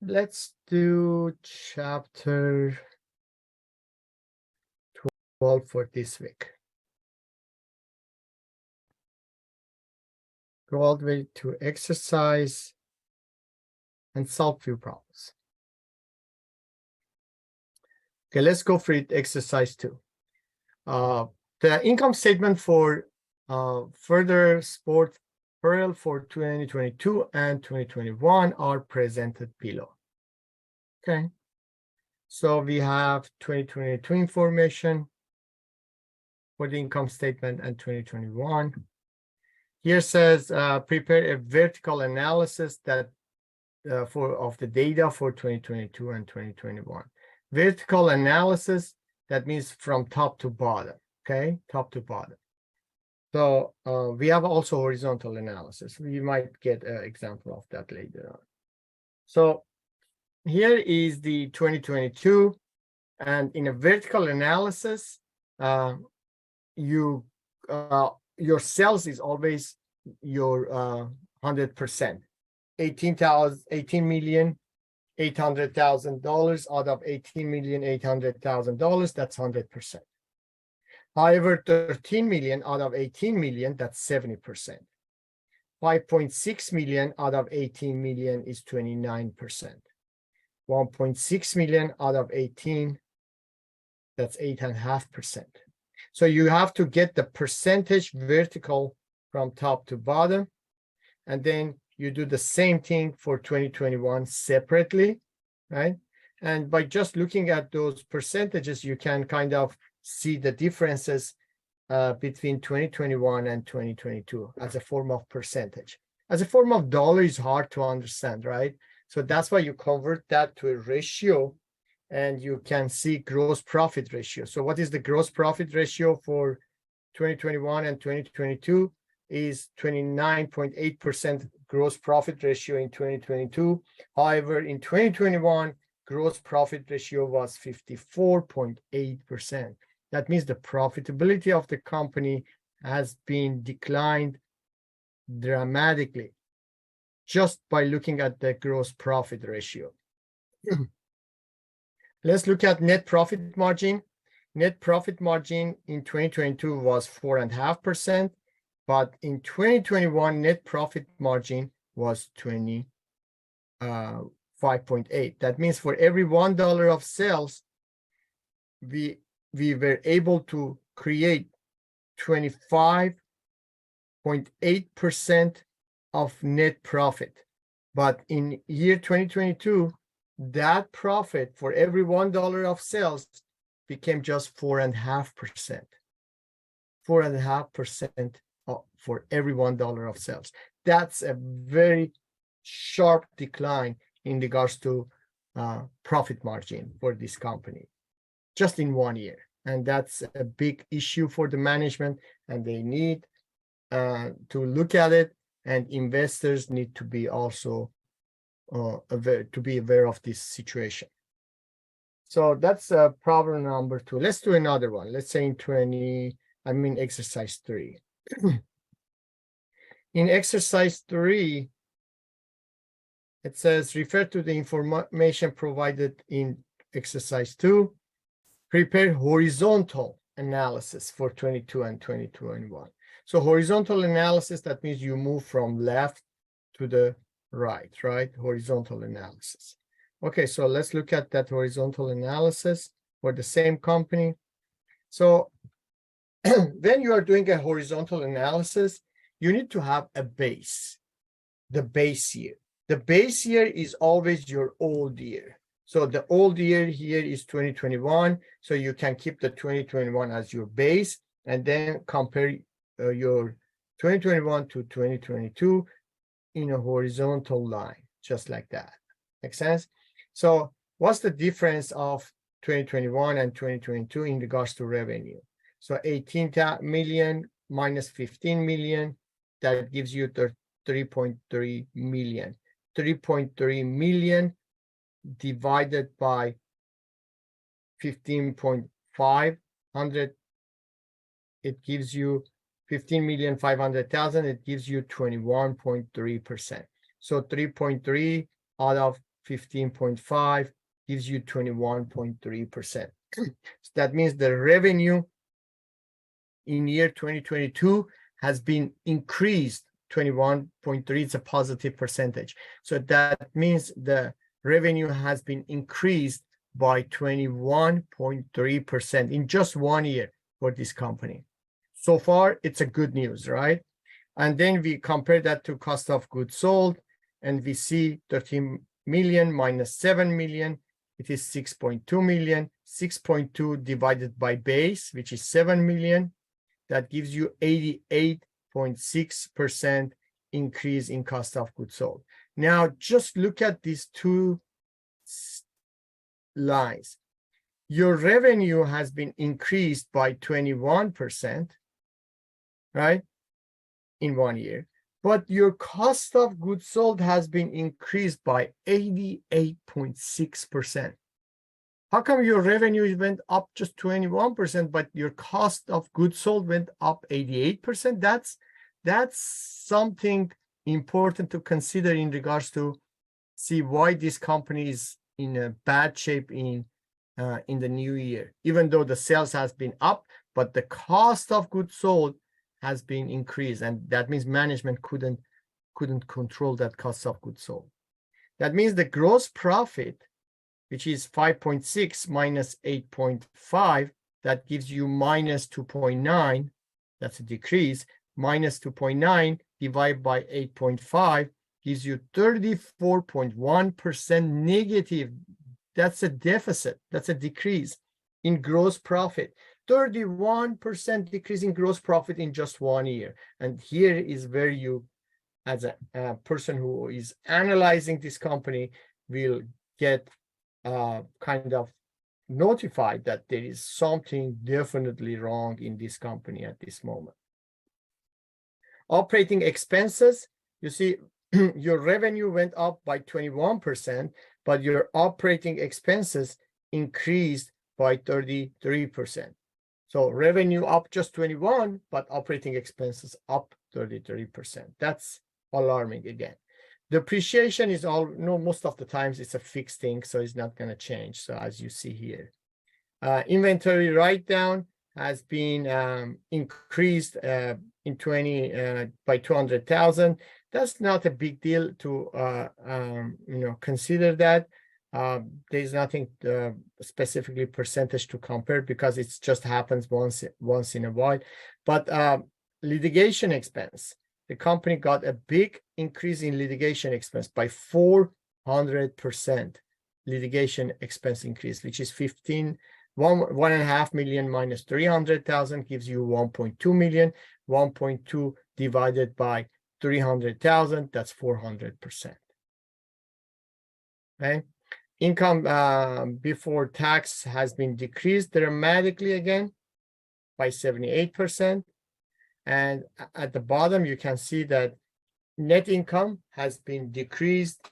Let's do chapter 12 for this week. Go all the way to exercise and solve few problems. Okay, let's go for it. Exercise 2. The income statement for further sport apparel for 2022 and 2021 are presented below. Okay, so we have 2022 information for the income statement and 2021. Here says prepare a vertical analysis that of the data for 2022 and 2021. Vertical analysis, that means from top to bottom. Okay, top to bottom. So we have also horizontal analysis. We might get an example of that later on. So here is the 2022, and in a vertical analysis, your sales is always your 100%. $18,800,000 out of $18,800,000, that's 100%. However, 13 million out of 18 million, that's 70%. 5.6 million out of 18 million is 29%. 1.6 million out of 18, that's 8.5%. So you have to get the percentage vertical from top to bottom, and then you do the same thing for 2021 separately, right? And by just looking at those percentages, you can kind of see the differences between 2021 and 2022 as a form of percentage. As a form of dollar is hard to understand, right? So that's why you convert that to a ratio, and you can see gross profit ratio. So what is the gross profit ratio for 2021 and 2022 is 29.8% gross profit ratio in 2022. However, in 2021, gross profit ratio was 54.8%. That means the profitability of the company has been declined dramatically just by looking at the gross profit ratio. Let's look at net profit margin. Net profit margin in 2022 was 4.5%, but in 2021, net profit margin was 25.8. That means for every $1 of sales, we were able to create 25.8% of net profit. But in year 2022, that profit for every $1 of sales became just 4.5%. 4.5% for every $1 of sales. That's a very sharp decline in regards to profit margin for this company, just in 1 year. And that's a big issue for the management, and they need to look at it, and investors need to be also aware of this situation. So that's problem number 2. Let's do another one. Let's say in exercise 3. In exercise 3, it says refer to the information provided in exercise 2. Prepare horizontal analysis for 22 and 2021. So horizontal analysis, that means you move from left to the right? Horizontal analysis. Okay, so let's look at that horizontal analysis for the same company. So when you are doing a horizontal analysis, you need to have a base, the base year. The base year is always your old year. So the old year here is 2021. So you can keep the 2021 as your base, and then compare your 2021 to 2022 in a horizontal line, just like that. Make sense? So what's the difference of 2021 and 2022 in regards to revenue? So 18 million minus 15 million, that gives you 3.3 million. 3.3 million divided by 15.500, it gives you 15,500,000. It gives you 21.3%. So 3.3 out of 15.5 gives you 21.3%. So that means the revenue in year 2022 has been increased 21.3. It's a positive percentage. So that means the revenue has been increased by 21.3% in just 1 year for this company. So far, it's a good news, right? And then we compare that to cost of goods sold, and we see 13 million minus 7 million. It is 6.2 million. 6.2 divided by base, which is 7 million. That gives you 88.6% increase in cost of goods sold. Now, just look at these two lines. Your revenue has been increased by 21%, right, in 1 year, but your cost of goods sold has been increased by 88.6%. How come your revenue went up just 21%, but your cost of goods sold went up 88%? That's something important to consider in regards to see why this company is in a bad shape in the new year. Even though the sales has been up, but the cost of goods sold has been increased, and that means management couldn't control that cost of goods sold. That means the gross profit, which is 5.6 minus 8.5, that gives you minus 2.9. That's a decrease. Minus 2.9 divided by 8.5 gives you 34.1% negative. That's a deficit. That's a decrease in gross profit. 31% decrease in gross profit in just 1 year. And here is where you, as a person who is analyzing this company, will get kind of notified that there is something definitely wrong in this company at this moment. Operating expenses, you see, your revenue went up by 21%, but your operating expenses increased by 33%. So revenue up just 21, but operating expenses up 33%. That's alarming again. Depreciation is most of the times it's a fixed thing, so it's not going to change. So as you see here, inventory write-down has been increased in by 200,000. That's not a big deal to consider that. There's nothing specifically percentage to compare because it just happens once in a while. But litigation expense, the company got a big increase in litigation expense by 400%. Litigation expense increase, which is 1.5 million minus 300,000 gives you 1.2 million. 1.2 divided by 300,000, that's 400%. Okay. Income before tax has been decreased dramatically again by 78%. And at the bottom, you can see that net income has been decreased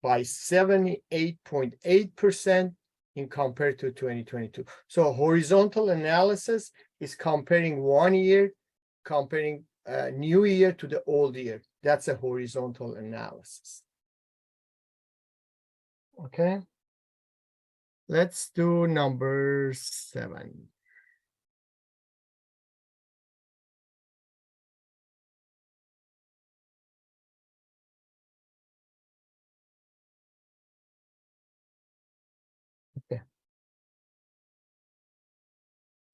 by 78.8% in compared to 2022. So horizontal analysis is comparing 1 year, comparing new year to the old year. That's a horizontal analysis. Okay. Let's do number 7. Okay.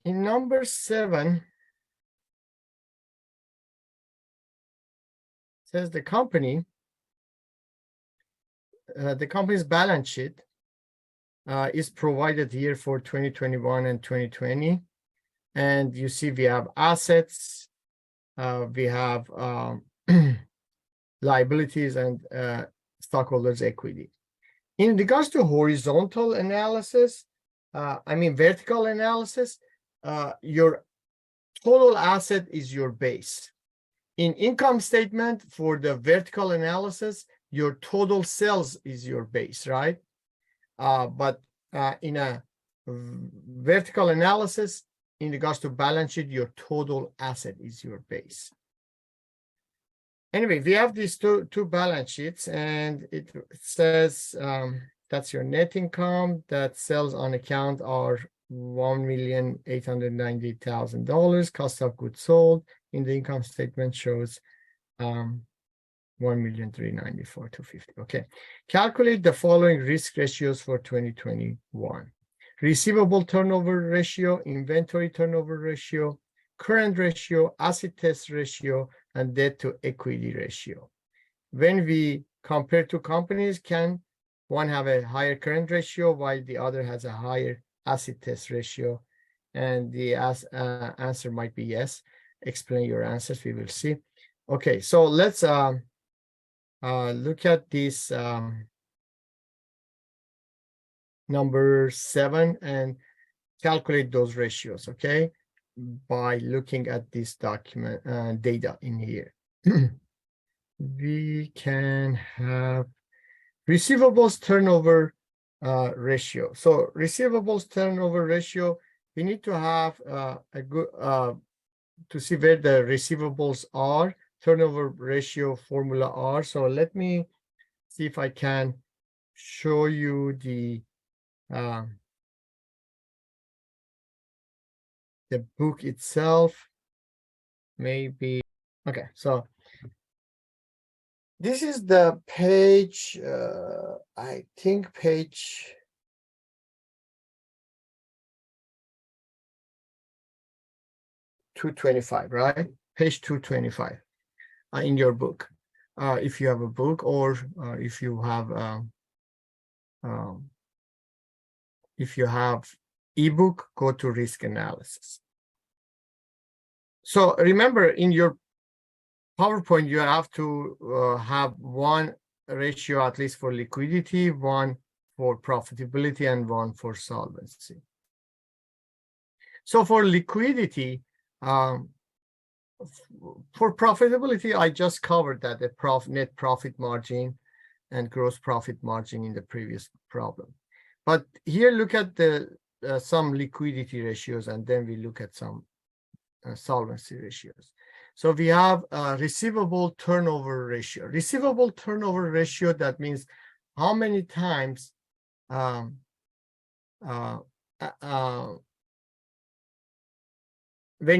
In number 7, says the company's balance sheet is provided here for 2021 and 2020. And you see we have assets, we have liabilities and stockholders' equity. In regards to horizontal analysis, vertical analysis, your total asset is your base. In income statement for the vertical analysis, your total sales is your base, right? But in a vertical analysis, in regards to balance sheet, your total asset is your base. Anyway, we have these two balance sheets, and it says that's your net income, that sales on account are $1,890,000. Cost of goods sold in the income statement shows 1,394,250. Okay, calculate the following risk ratios for 2021: receivable turnover ratio, inventory turnover ratio, current ratio, acid test ratio, and debt to equity ratio. When we compare two companies, can one have a higher current ratio while the other has a higher acid test ratio? And the answer might be yes. Explain your answers, we will see. Okay, so let's look at this number 7 and calculate those ratios, okay, by looking at this document data in here. We can have receivables turnover ratio. So receivables turnover ratio, we need to have a good to see where the receivables are, turnover ratio formula are. So let me see if I can show you the book itself. Maybe. Okay, so this is the page, I think page 225, right? Page 225 in your book. If you have a book, or if you have ebook, go to risk analysis. So remember, in your PowerPoint, you have to have one ratio at least for liquidity, one for profitability, and one for solvency. So for liquidity, for profitability, I just covered that, the net profit margin and gross profit margin in the previous problem. But here, look at the some liquidity ratios, and then we look at some solvency ratios. So we have receivable turnover ratio. Receivable turnover ratio, that means how many times when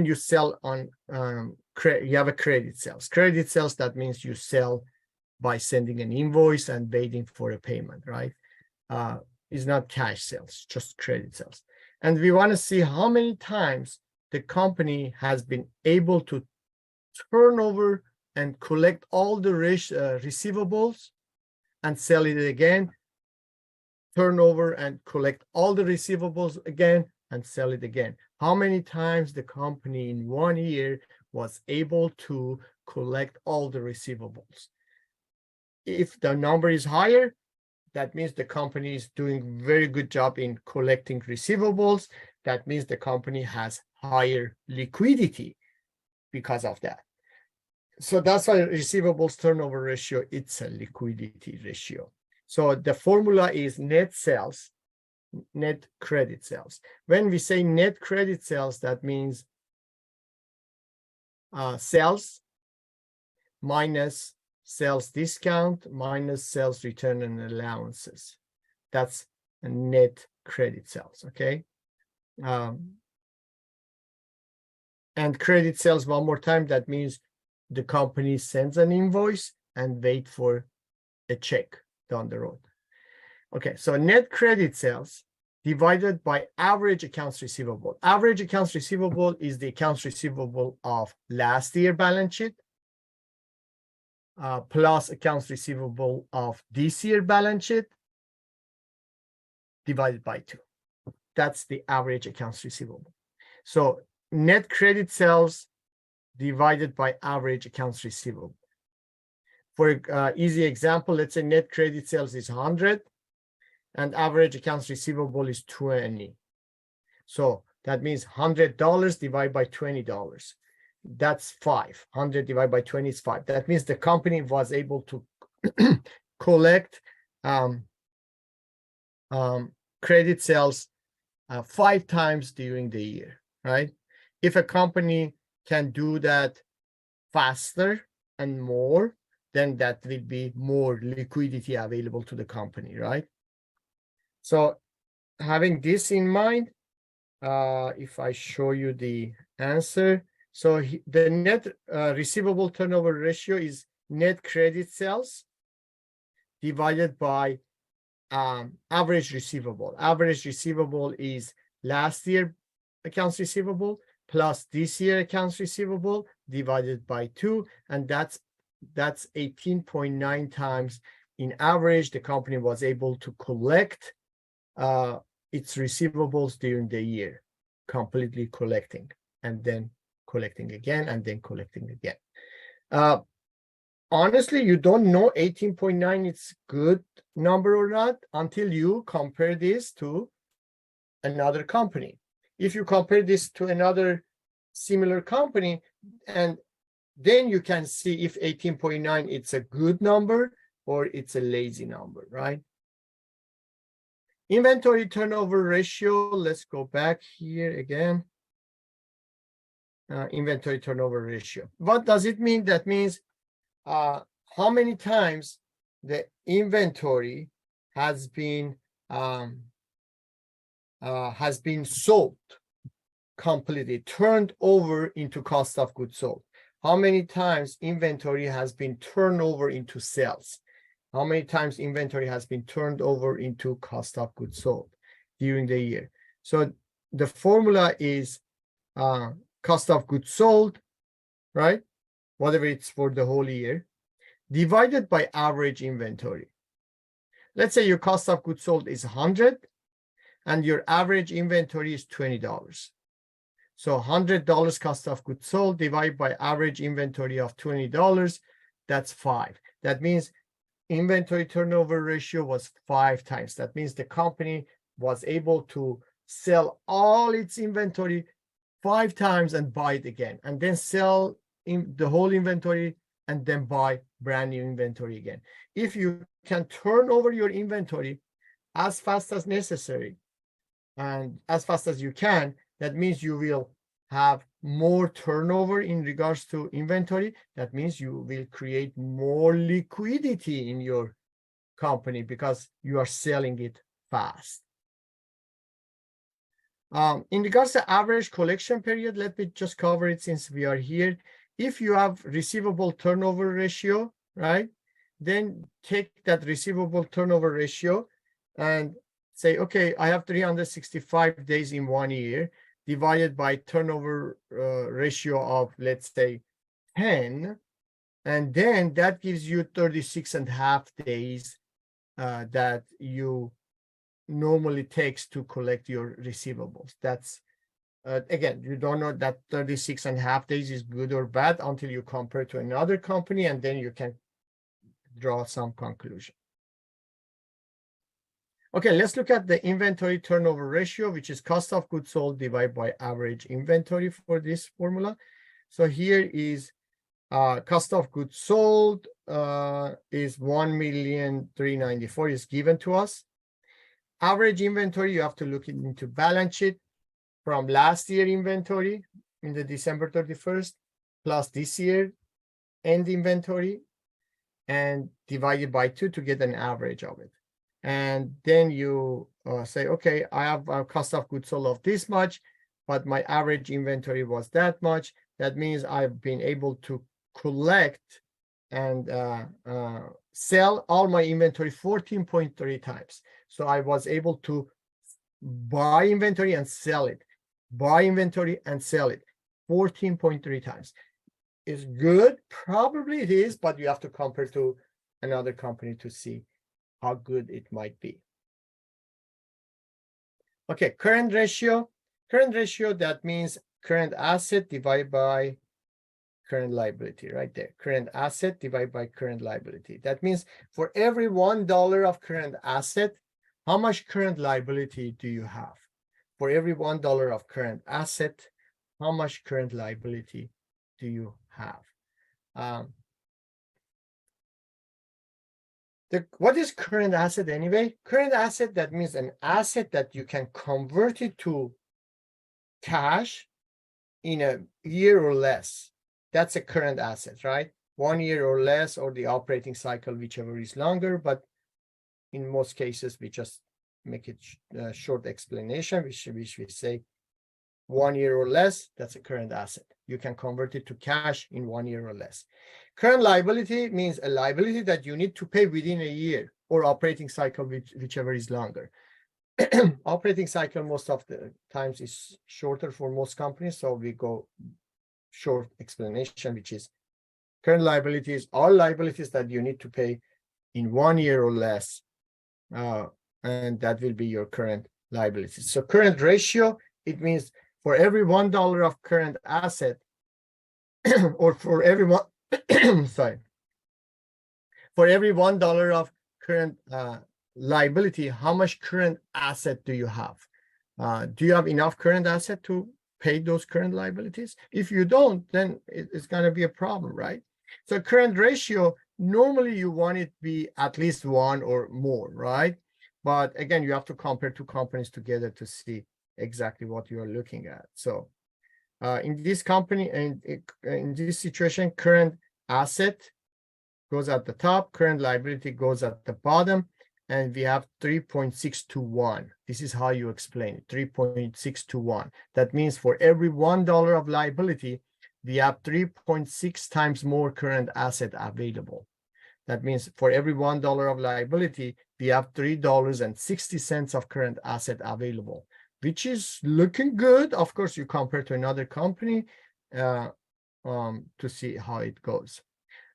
you sell on you have a credit sales. Credit sales, that means you sell by sending an invoice and waiting for a payment, right? It's not cash sales, just credit sales. And we want to see how many times the company has been able to turn over and collect all the receivables and sell it again, turn over and collect all the receivables again and sell it again. How many times the company in 1 year was able to collect all the receivables? If the number is higher, that means the company is doing very good job in collecting receivables. That means the company has higher liquidity because of that. So that's why receivables turnover ratio, it's a liquidity ratio. So the formula is net sales, net credit sales. When we say net credit sales, that means sales minus sales discount minus sales return and allowances. That's a net credit sales, okay? And credit sales, one more time, that means the company sends an invoice and wait for a check down the road. Okay, so net credit sales divided by average accounts receivable. Average accounts receivable is the accounts receivable of last year balance sheet plus accounts receivable of this year balance sheet divided by 2. That's the average accounts receivable. So net credit sales divided by average accounts receivable. For easy example, let's say net credit sales is 100 and average accounts receivable is 20. So that means $100 divided by $20. That's 5. 100 divided by 20 is 5. That means the company was able to collect credit sales 5 times during the year, right? If a company can do that faster, and more, then that will be more liquidity available to the company, right? So having this in mind, if I show you the answer, so the net receivable turnover ratio is net credit sales divided by average receivable. Average receivable is last year accounts receivable plus this year accounts receivable divided by 2, and that's 18.9 times. In average, the company was able to collect its receivables during the year, completely collecting and then collecting again and then collecting again. Honestly, you don't know 18.9 it's good number or not until you compare this to another company. If you compare this to another similar company, and then you can see if 18.9 it's a good number or it's a lazy number, right? Inventory turnover ratio, let's go back here again. Inventory turnover ratio. What does it mean? That means how many times the inventory has been sold completely, turned over into cost of goods sold. How many times inventory has been turned over into sales? How many times inventory has been turned over into cost of goods sold during the year? So the formula is cost of goods sold, right? Whatever it's for the whole year, divided by average inventory. Let's say your cost of goods sold is 100 and your average inventory is $20. So $100 cost of goods sold divided by average inventory of $20, that's 5. That means inventory turnover ratio was 5 times. That means the company was able to sell all its inventory 5 times and buy it again, and then sell in the whole inventory and then buy brand new inventory again. If you can turn over your inventory as fast as necessary and as fast as you can, that means you will have more turnover in regards to inventory. That means you will create more liquidity in your company because you are selling it fast. In regards to average collection period, let me just cover it since we are here. If you have receivable turnover ratio, right, then take that receivable turnover ratio and say, okay, I have 365 days in 1 year, divided by turnover ratio of, let's say, 10, and then that gives you 36.5 days that you normally takes to collect your receivables. That's again, you don't know that 36.5 days is good or bad until you compare to another company, and then you can draw some conclusion. Okay, let's look at the inventory turnover ratio, which is cost of goods sold divided by average inventory for this formula. So here is cost of goods sold is 1,394,000 is given to us. Average inventory, you have to look into balance sheet from last year inventory in the December 31st plus this year end inventory and divided by 2 to get an average of it. And then you say, okay, I have a cost of goods sold of this much, but my average inventory was that much. That means I've been able to collect and sell all my inventory 14.3 times. So I was able to buy inventory and sell it, buy inventory and sell it 14.3 times. Is good? Probably it is, but you have to compare to another company to see how good it might be. Okay, current ratio. Current ratio, that means current asset divided by current liability, right there. Current asset divided by current liability. That means for every $1 of current asset, how much current liability do you have? For every $1 of current asset, how much current liability do you have? What is current asset anyway? Current asset, that means an asset that you can convert it to cash in a year or less. That's a current asset, right? 1 year or less, or the operating cycle, whichever is longer. But in most cases, we just make it a short explanation, which we say 1 year or less, that's a current asset. You can convert it to cash in 1 year or less. Current liability means a liability that you need to pay within a year, or operating cycle, whichever is longer. Operating cycle most of the times is shorter for most companies, so we go short explanation, which is current liabilities are liabilities that you need to pay in 1 year or less, and that will be your current liabilities. So current ratio, it means for every $1 of current asset, or for every sorry, for every $1 of current liability, how much current asset do you have? Do you have enough current asset to pay those current liabilities? If you don't, then it's going to be a problem, right? So current ratio, normally you want it to be at least 1 or more, right? But again, you have to compare two companies together to see exactly what you are looking at. So in this company, and in this situation, current asset goes at the top, current liability goes at the bottom, and we have 3.6 to 1. This is how you explain it, 3.6 to 1. That means for every $1 of liability, we have 3.6 times more current asset available. That means for every $1 of liability, we have $3.60 of current asset available, which is looking good. Of course, you compare to another company to see how it goes.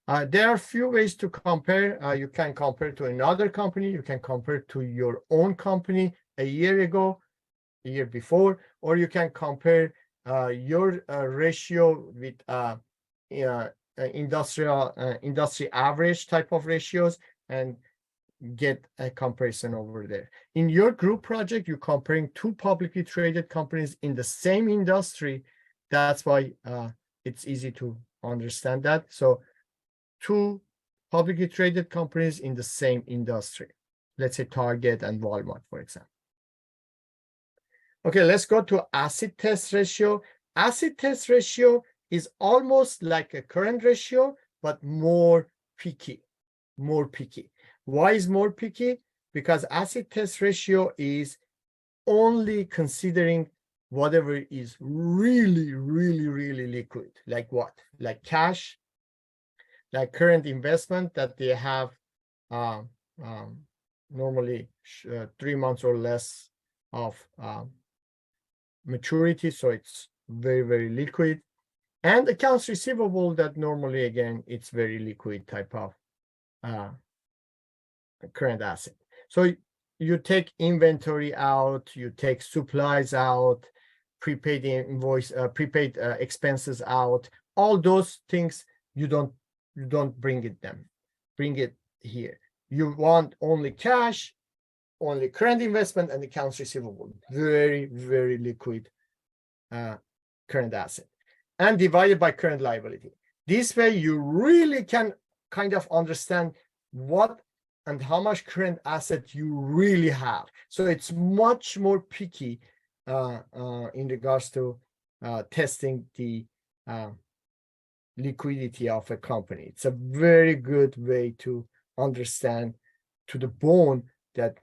There are a few ways to compare. You can compare to another company. You can compare to your own company a year ago, a year before, or you can compare your ratio with industry average type of ratios and get a comparison over there. In your group project, you're comparing two publicly traded companies in the same industry. That's why it's easy to understand that. So two publicly traded companies in the same industry. Let's say Target and Walmart, for example. Okay, let's go to acid test ratio. Acid test ratio is almost like a current ratio, but more picky, more picky. Why is more picky? Because acid test ratio is only considering whatever is really, really, really liquid. Like what? Like cash, like current investment that they have normally 3 months or less of maturity, so it's very, very liquid. And accounts receivable that normally, again, it's very liquid type of current asset. So you take inventory out, you take supplies out, prepaid invoice, prepaid expenses out. All those things you don't bring it here. You want only cash, only current investment, and accounts receivable. Very, very liquid current asset, and divided by current liability. This way you really can kind of understand what and how much current asset you really have. So it's much more picky in regards to testing the liquidity of a company. It's a very good way to understand to the bone that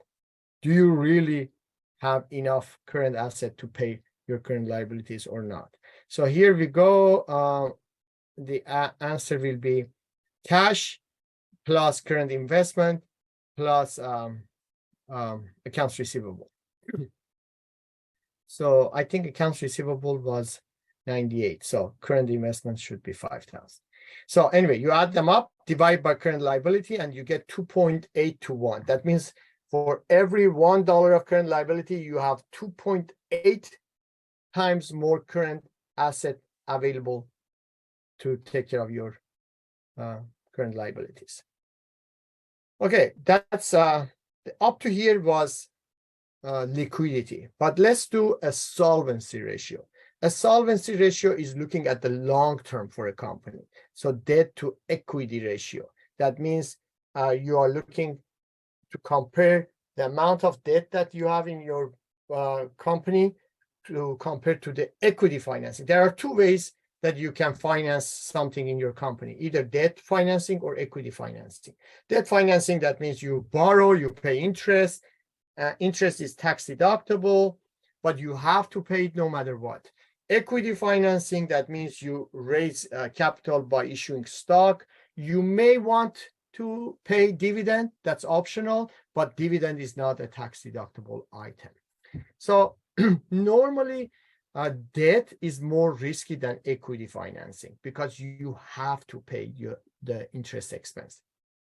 do you really have enough current asset to pay your current liabilities or not. So here we go. The answer will be cash plus current investment plus accounts receivable. So I think accounts receivable was 98. So current investment should be 5,000. So anyway, you add them up, divide by current liability, and you get 2.8 to 1. That means for every $1 of current liability, you have 2.8 times more current asset available to take care of your current liabilities. Okay, that's up to here was liquidity, but let's do a solvency ratio. A solvency ratio is looking at the long term for a company. So debt to equity ratio. That means you are looking to compare the amount of debt that you have in your company to compare to the equity financing. There are two ways that you can finance something in your company, either debt financing or equity financing. Debt financing, that means you borrow, you pay interest. Interest is tax deductible, but you have to pay it no matter what. Equity financing, that means you raise capital by issuing stock. You may want to pay dividend, that's optional, but dividend is not a tax deductible item. So normally, debt is more risky than equity financing because you have to pay the interest expense.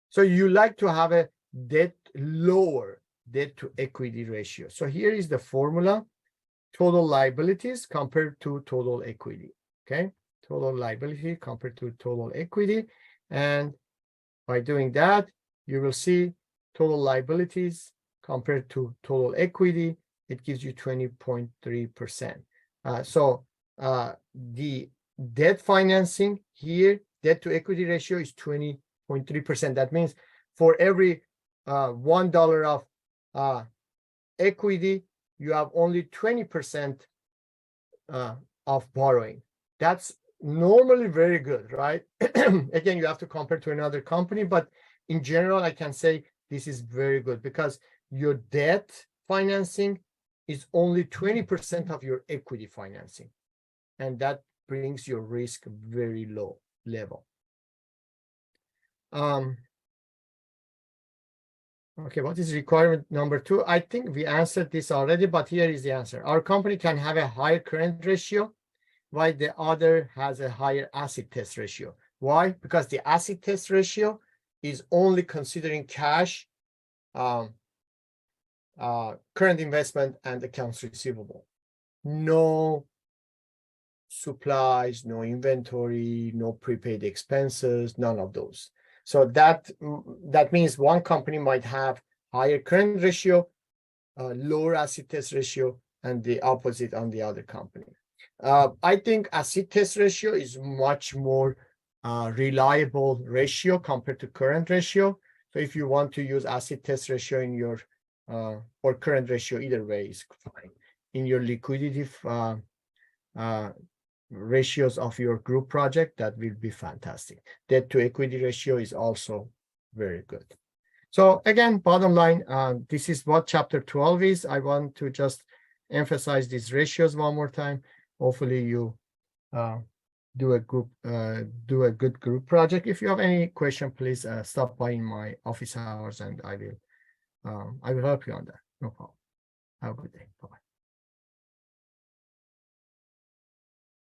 So you like to have a lower debt to equity ratio. So here is the formula: total liabilities compared to total equity. Okay, total liability compared to total equity, and by doing that, you will see total liabilities compared to total equity. It gives you 20.3%. So the debt financing here, debt to equity ratio is 20.3%. That means for every $1 of equity, you have only 20% of borrowing. That's normally very good, right? Again, you have to compare to another company, but in general, I can say this is very good because your debt financing is only 20% of your equity financing, and that brings your risk very low level. Okay, what is requirement number 2? I think we answered this already, but here is the answer. Our company can have a higher current ratio, while the other has a higher acid test ratio. Why? Because the acid test ratio is only considering cash, current investment, and accounts receivable. No supplies, no inventory, no prepaid expenses, none of those. So that means one company might have higher current ratio, lower acid test ratio, and the opposite on the other company. I think acid test ratio is much more reliable ratio compared to current ratio. So if you want to use acid test ratio in your or current ratio, either way is fine. In your liquidity ratios of your group project, that will be fantastic. Debt to equity ratio is also very good. So again, bottom line, this is what chapter 12 is. I want to just emphasize these ratios one more time. Hopefully you do a good group project. If you have any question, please stop by in my office hours and I will help you on that. No problem. Have a good day. Bye-bye.